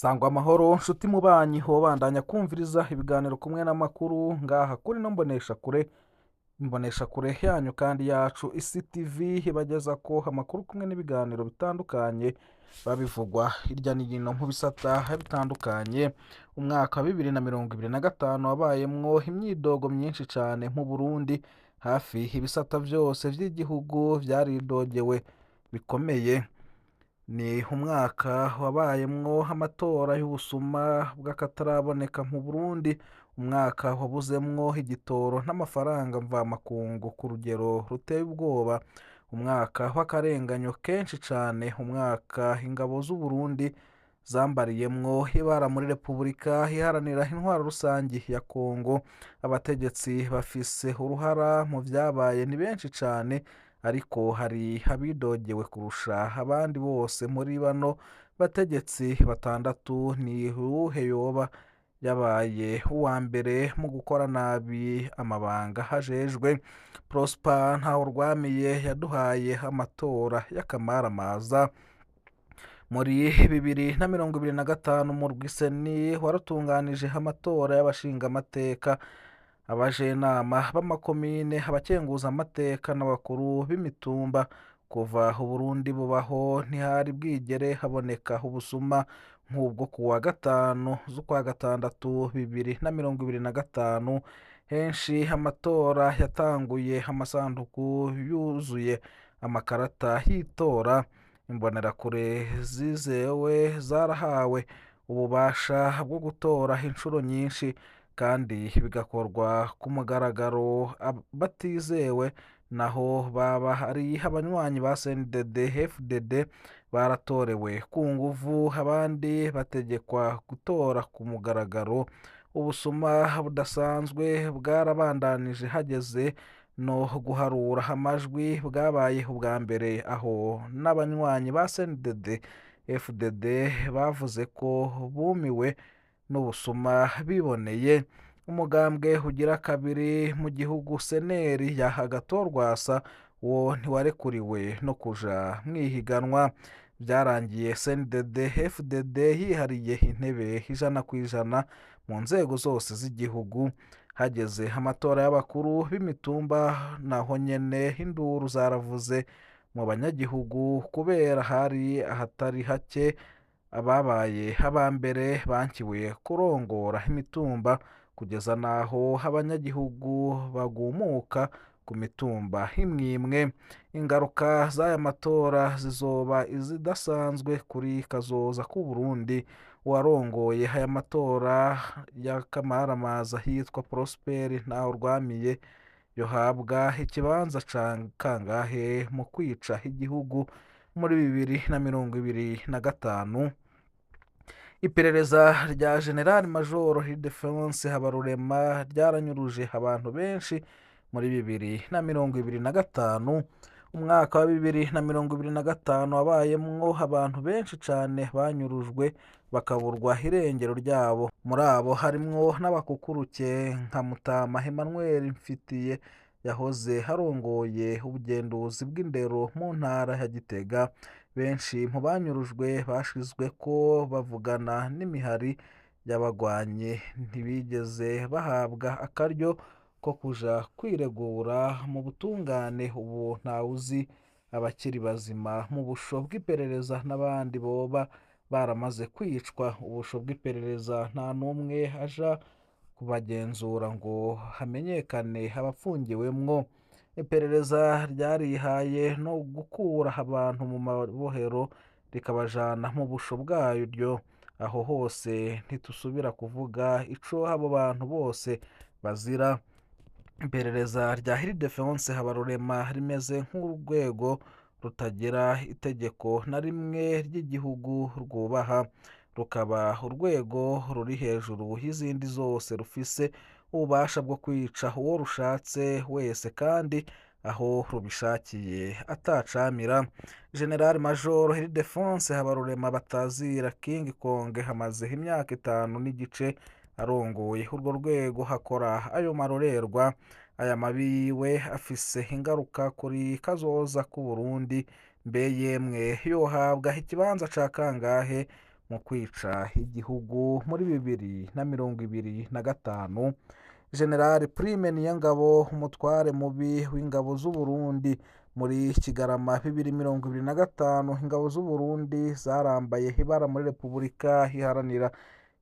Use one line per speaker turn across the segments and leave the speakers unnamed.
Sangwa amahoro nshuti mubanyi bandanya kumviriza ibiganiro kumwe n'amakuru ngaha kuri no mbonesha kure yanyu kandi yacu isi TV ibageza ko amakuru kumwe n'ibiganiro bitandukanye babivugwa hirya no hino mu bisata bitandukanye. Umwaka wa 2025 wabayemwo imyidogo myinshi cyane mu Burundi, hafi ibisata byose by'igihugu byaridogewe bikomeye. Ni umwaka wabayemwo amatora y'ubusuma bw'akataraboneka mu Burundi, umwaka wabuzemwo igitoro n'amafaranga mvamakungu ku rugero ruteye ubwoba, umwaka w'akarenganyo kenshi cyane, umwaka ingabo z'u Burundi zambariyemwo ibara muri Repubulika iharanira intwaro rusangi ya Kongo. Abategetsi bafise uruhara mu vyabaye ni benshi cyane, ariko hari abidogewe kurusha abandi bose. Muri bano bategetsi batandatu ni uwuhe yoba yabaye uwa mbere mu gukora nabi amabanga hajejwe? Prosper Ntahorwamiye yaduhaye amatora y'akamaramaza. Muri 2025 umurwi Seni waratunganije amatora y'abashingamateka, abajenama b'amakomine, abakenguza amateka n'abakuru b'imitumba. Kuva Uburundi bubaho ntihari bwigere haboneka ubusuma nk'ubwo kuwa 5 z'ukwa gatandatu 2025. Henshi amatora yatanguye amasanduku yuzuye amakarata y'itora, imbonerakure zizewe zarahawe ububasha bwo gutora inshuro nyinshi kandi bigakorwa ku mugaragaro. Batizewe naho baba hari abanywanyi ba CNDD FDD baratorewe ku nguvu, abandi bategekwa gutora ku mugaragaro. Ubusuma budasanzwe bwarabandanije hageze no guharura amajwi, bwabaye ubwa mbere aho n'abanywanyi ba CNDD FDD bavuze ko bumiwe n'ubusuma biboneye. Umugambwe ugira kabiri mu gihugu Seneri ya Agathon-Rwasa wo ntiwarekuriwe no kuja mwihiganwa. Byarangiye CNDD FDD yihariye intebe 100% mu nzego zose z'igihugu. Hageze amatora y'abakuru b'imitumba naho nyene induru zaravuze mu banyagihugu, kubera hari ahatari hake ababaye abambere bankiwe kurongora imitumba, kugeza naho abanyagihugu bagumuka ku mitumba imwimwe. Ingaruka z'aya matora zizoba izidasanzwe kuri kazoza k'u Burundi. Uwarongoye aya matora y'akamaramaza hitwa Prosper Ntahorwamiye yohabwa ikibanza kangahe mu kwica igihugu muri 2025? Iperereza rya General Major Ildefonse Habarurema ryaranyuruje abantu benshi muri 2025. Umwaka wa 2025 wabayemwo abantu benshi cyane banyurujwe bakaburwa irengero ryabo. Muri abo harimwo n'abakukuruke nka Mutama Emmanuel Mfitiye yahoze harongoye ubugenduzi bw'indero mu ntara ya Gitega. Benshi mu banyurujwe bashizwe ko bavugana n'imihari y'abagwanye, ntibigeze bahabwa akaryo ko kuja kwiregura mu butungane. Ubu ntawuzi abakiri bazima mu busho bw'iperereza n'abandi boba baramaze kwicwa. Ubusho bw'iperereza nta n'umwe aja kubagenzura ngo hamenyekane abafungiwemwo. Iperereza ryarihaye no gukura abantu mu mabohero rikabajana mu busho bwaryo. Aho hose ntitusubira kuvuga ico abo bantu bose bazira. Iperereza rya Ildefonse Habarurema rimeze nk'urwego rutagira itegeko na rimwe ry'igihugu rwubaha, rukaba urwego ruri hejuru y'izindi zose, rufise ububasha bwo kwica uwo rushatse wese kandi aho rubishakiye atacamira. General Major Ildefonse Habarurema batazira King Kong hamaze imyaka 5 n'igice arongoye urwo rwego, hakora ayo marorerwa. Aya mabi yiwe afise ingaruka kuri kazoza k'u Burundi. Mbe yemwe yohabwa ikibanza ca kangahe mu kwica igihugu muri 2025. General Prime Niyongabo, umutware mubi w'ingabo z'u Burundi. Muri Kigarama 2025 ingabo z'u Burundi zarambaye ibara muri Repubulika Iharanira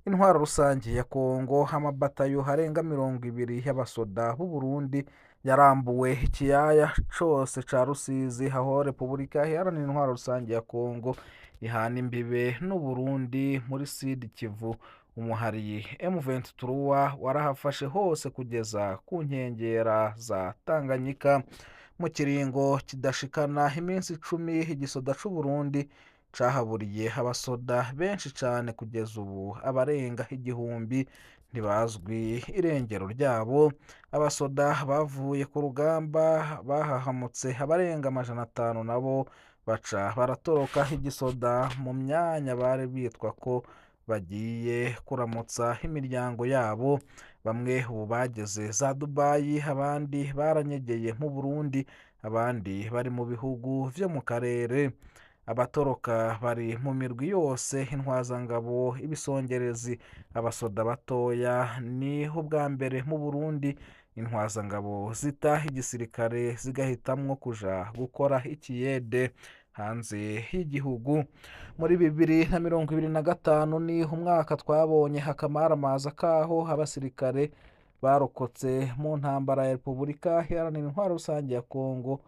Intwaro Rusange ya Kongo. Amabatayo harenga 20 y'abasoda b'u Burundi yarambuwe ikiyaya cose ca Rusizi, aho Repubulika Iharanira Intwaro Rusange ya Kongo ihana imbibe n'u Burundi. Muri Sud Kivu umuhari M23 warahafashe hose kugeza ku nkengera za Tanganyika. Mu kiringo kidashikana iminsi 10 igisoda c'u Burundi cahaburiye abasoda benshi cane. Kugeza ubu abarenga 1000 ntibazwi irengero ryabo. Abasoda bavuye ku rugamba bahahamutse abarenga 500 nabo baca baratoroka igisoda mu myanya bari bitwa ko bagiye kuramutsa imiryango yabo. Bamwe ubu bageze za Dubai, abandi baranyegeye mu Burundi, abandi bari mu bihugu vyo mu karere. Abatoroka bari mu mirwi yose: intwazangabo, ibisongerezi, abasoda batoya. Ni ubwa mbere mu Burundi intwazangabo zita igisirikare zigahitamwo kuja gukora ikiyede hanze y'igihugu. Muri 2025 ni umwaka twabonye akamaramaza kaho abasirikare barokotse mu ntambara ya Repubulika Iharanira Intwaro Rusange ya Kongo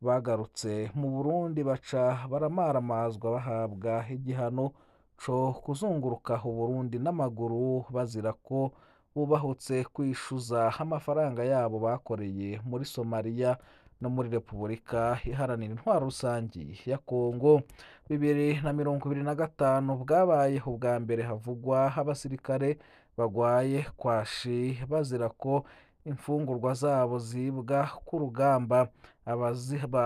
bagarutse mu Burundi baca baramaramazwa bahabwa igihano co kuzunguruka u Burundi n'amaguru bazira ko bubahutse kwishuza amafaranga yabo bakoreye muri Somalia no muri Repubulika Iharanira Intwaro Rusange ya Kongo. 2025 bwabaye ubwa mbere havugwa abasirikare bagwaye kwashi bazira ko imfungurwa zabo zibwa ku rugamba.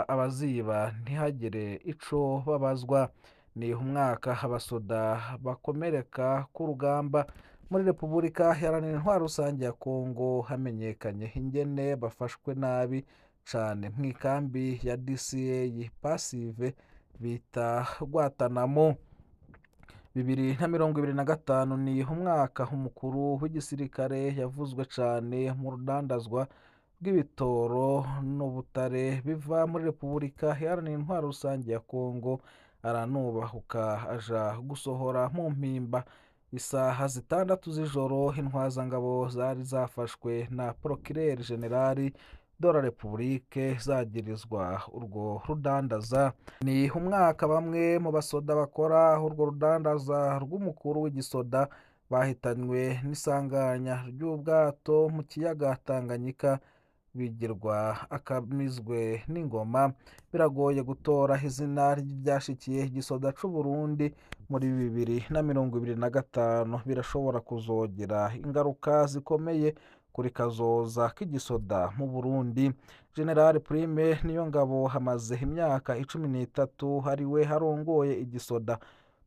Abaziba ntihagire ico babazwa. Ni umwaka abasoda bakomereka ku rugamba muri Repubulika Iharanira Intwaro Rusange ya Kongo hamenyekanye ingene bafashwe nabi cane mw'ikambi ya DCA Passive bita Rwatanamo. 2025 ni umwaka umukuru w'igisirikare yavuzwe cane mu rudandazwa rw'ibitoro n'ubutare biva muri Repubulika Iharanira Intwaro Rusange ya Kongo. Aranubahuka aja gusohora mu mpimba isaha 6 z'ijoro intwazangabo zari zafashwe na Procureur General de la Republique zagirizwa urwo rudandaza. Ni umwaka bamwe mu basoda bakora urwo rudandaza rw'umukuru w'igisoda bahitanywe n'isanganya ry'ubwato mu kiyaga Tanganyika bigirwa akamizwe n'ingoma. Biragoye gutora izina ryashikiye igisoda c'u Burundi muri 2025. Birashobora kuzogira ingaruka zikomeye kuri kazoza k'igisoda mu Burundi. General Prime Niyongabo hamaze imyaka 13 ariwe harongoye igisoda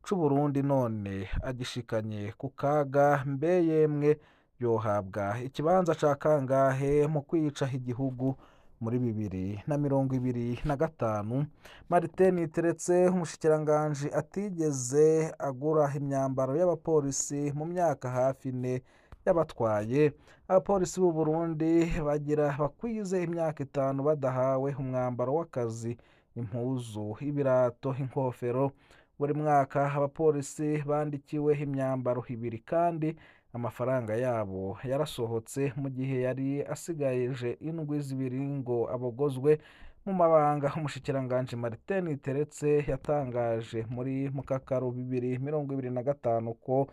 c'u Burundi, none agishikanye ku kaga. Mbe yemwe yohabwa ikibanza ca kangahe mu kwica igihugu muri 2025? Martin Niteretse umushikiranganji atigeze agura imyambaro y'abapolisi mu myaka hafi 4 y'abatwaye. Abapolisi b'u Burundi bagira bakwize imyaka 5 badahawe umwambaro w'akazi, impuzu, ibirato, inkofero. Buri mwaka abapolisi bandikiwe imyambaro 2 kandi amafaranga yabo yarasohotse mu gihe yari asigaje indwi 2 ngo abogozwe mu mabanga. Umushikiranganji Martin Niteretse yatangaje muri Mukakaro 2025 ko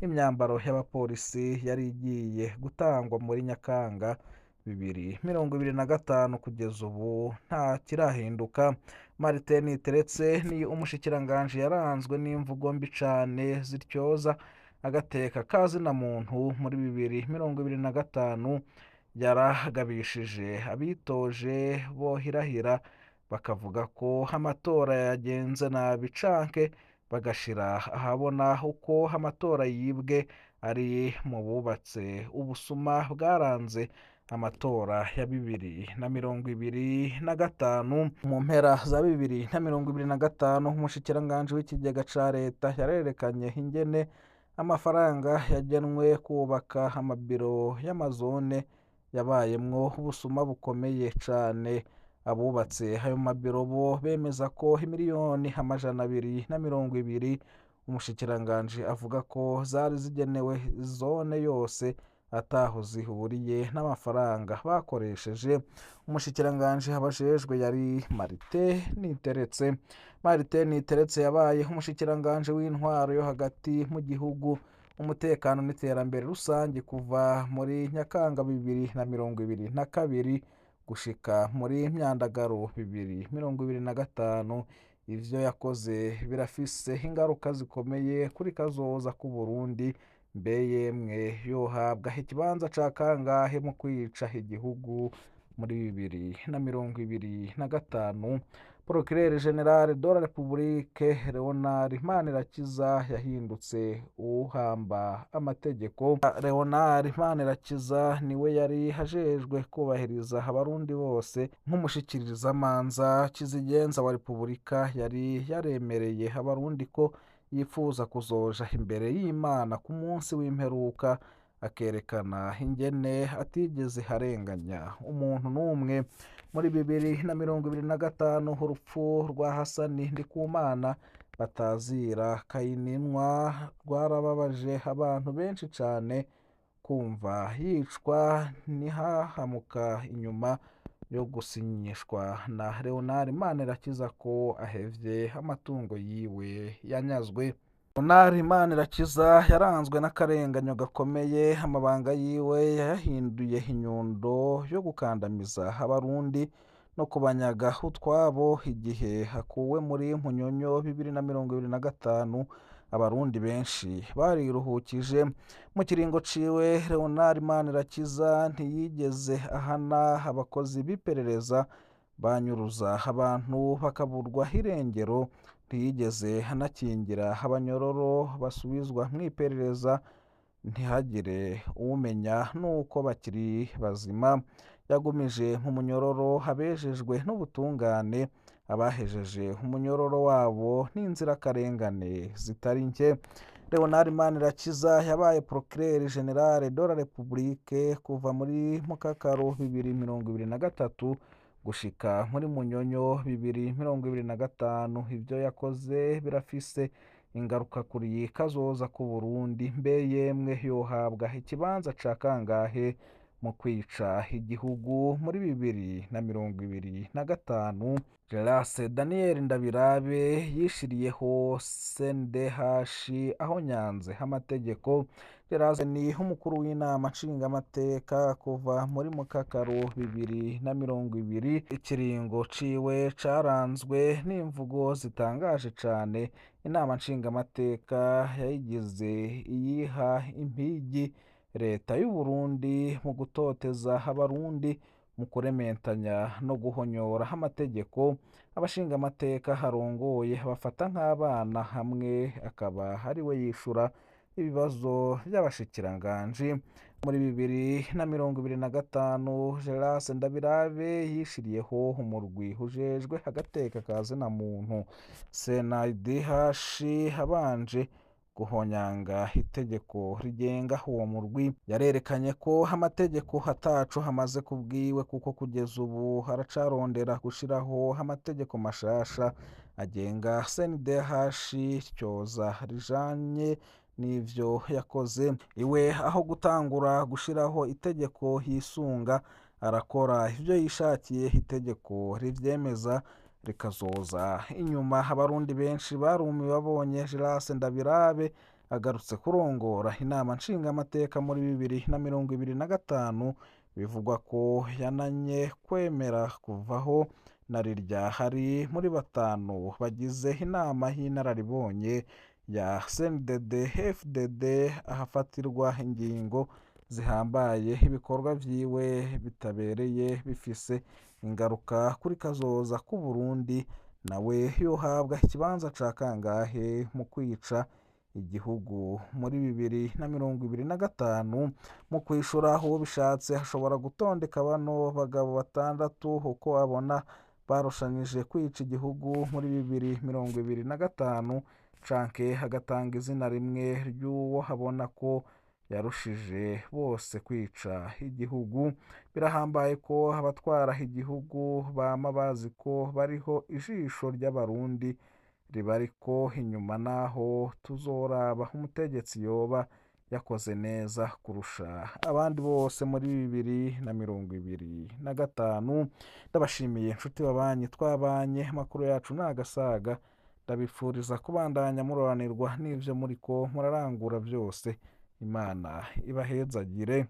imyambaro y'abapolisi yari igiye gutangwa muri Nyakanga 2025. Kugeza ubu nta kirahinduka. Martin Niteretse ni umushikiranganji yaranzwe n'imvugo mbi cane zityoza agateka kazina muntu. Muri 2025 yaragabishije abitoje bohirahira bakavuga ko amatora yagenze nabi canke bagashira ahabona uko amatora yibwe ari mu bubatse ubusuma bwaranze amatora ya 2025. Mu mpera za 2025 umushikiranganji w'ikigega ca leta yarerekanye ingene amafaranga yagenwe kubaka amabiro y'amazone yabayemwo ubusuma bukomeye cane. Abubatse ayo mabiro bo bemeza ko imiliyoni 220 umushikiranganji avuga ko zari zigenewe zone yose ataho zihuriye n'amafaranga bakoresheje. Umushikiranganji abajejwe yari Martin Niteretse yabaye umushikiranganji w'intwaro yo hagati mu gihugu, umutekano n'iterambere rusange kuva muri Nyakanga 2022 gushika muri Myandagaro 2025. Ivyo yakoze birafise ingaruka zikomeye kuri kazoza k'u Burundi. Mbe yemwe yohabwa ikibanza ca kangahe mu kwica igihugu muri 2025? Procureur General de la Republique Leonard Manirakiza yahindutse uhamba amategeko. Leonard Manirakiza niwe yari hajejwe kubahiriza abarundi bose nk'umushikirizamanza kizigenza wa Repubulika. Yari yaremereye abarundi ko yifuza kuzoja imbere y'Imana ku munsi w'imperuka, akerekana ingene atigeze harenganya umuntu n'umwe. Muri 2025 urupfu rwa Hasani Ndikumana batazira Kayininwa rwarababaje abantu benshi cane. Kumva yicwa ntihahamuka inyuma yo gusinyishwa na Leonard Manirakiza ko ahevye amatungo yiwe yanyazwe. Leonard Manirakiza yaranzwe n'akarenganyo gakomeye. Amabanga yiwe yayahinduye inyundo yo gukandamiza abarundi no kubanyaga utwabo. Igihe hakuwe muri Munyonyo 2025 abarundi benshi bariruhukije. Mu kiringo ciwe Leonard Manirakiza ntiyigeze ahana abakozi b'iperereza banyuruza abantu bakaburwa irengero. Ntiyigeze anakingira abanyororo basubizwa mw'iperereza ntihagire umenya nuko bakiri bazima. Yagumije mu munyororo abejejwe n'ubutungane. Abahejeje umunyororo wabo n'inzirakarengane zitari nke. Leonard Manirakiza yabaye Procureur General de la Republique kuva muri Mukakaro 2023 gushika muri Munyonyo 2025. Ivyo yakoze birafise ingaruka kuri kazoza k'u Burundi. Mbe yemwe yohabwa ikibanza ca kangahe mu kwica igihugu muri 2025? Grace Daniel Ndabirabe yishiriyeho CNDH aho nyanze amategeko. Grace ni umukuru w'inama nshingamateka kuva muri Mukakaro 2020. Ikiringo ciwe caranzwe n'imvugo zitangaje cane. Inama nshingamateka yayigize iyiha impigi leta y'u Burundi mu gutoteza abarundi, mu kurementanya no guhonyora amategeko. Abashingamateka harongoye bafata nk'abana hamwe, akaba ari we yishura ibibazo by'abashikiranganji. Muri 2025 Grace Ndabirabe yishiriyeho umurwi ujejwe agateka ka zina muntu CNDH habanje guhonyanga itegeko rigenga uwo murwi. Yarerekanye ko amategeko ataco hamaze kubwiwe, kuko kugeza ubu haracarondera gushiraho amategeko mashasha agenga CNDH cyoza rijanye n'ivyo yakoze. Iwe aho gutangura gushiraho itegeko yisunga, arakora ivyo yishakiye. Itegeko rivyemeza rikazoza inyuma. Abarundi benshi barumiwe babonye Grace Ndabirabe agarutse kurongora inama nshingamateka muri 2025. Bivugwa ko yananye kwemera kuvaho na rirya hari muri batanu bagize inama y'inararibonye ya CNDD-FDD ahafatirwa ingingo zihambaye. Ibikorwa vyiwe bitabereye bifise ingaruka kuri kazoza k'u Burundi. Nawe yohabwa ikibanza ca kangahe mu kwica igihugu muri 2025. Mu kwishura uwo bishatse hashobora gutondeka bano bagabo batandatu uko abona barushanyije kwica igihugu muri 2025, canke hagatanga izina rimwe ry'uwo habona ko yarushije bose kwica igihugu. Birahambaye ko abatwara igihugu bama bazi ko bariho ijisho ry'abarundi ribariko inyuma, naho tuzoraba umutegetsi yoba yakoze neza kurusha abandi bose muri 2025. Ndabashimiye inshuti babanyi twabanye, amakuru yacu nagasaga. Ndabifuriza kubandanya muroranirwa n'ivyo muriko murarangura byose. Imana ibahezagire.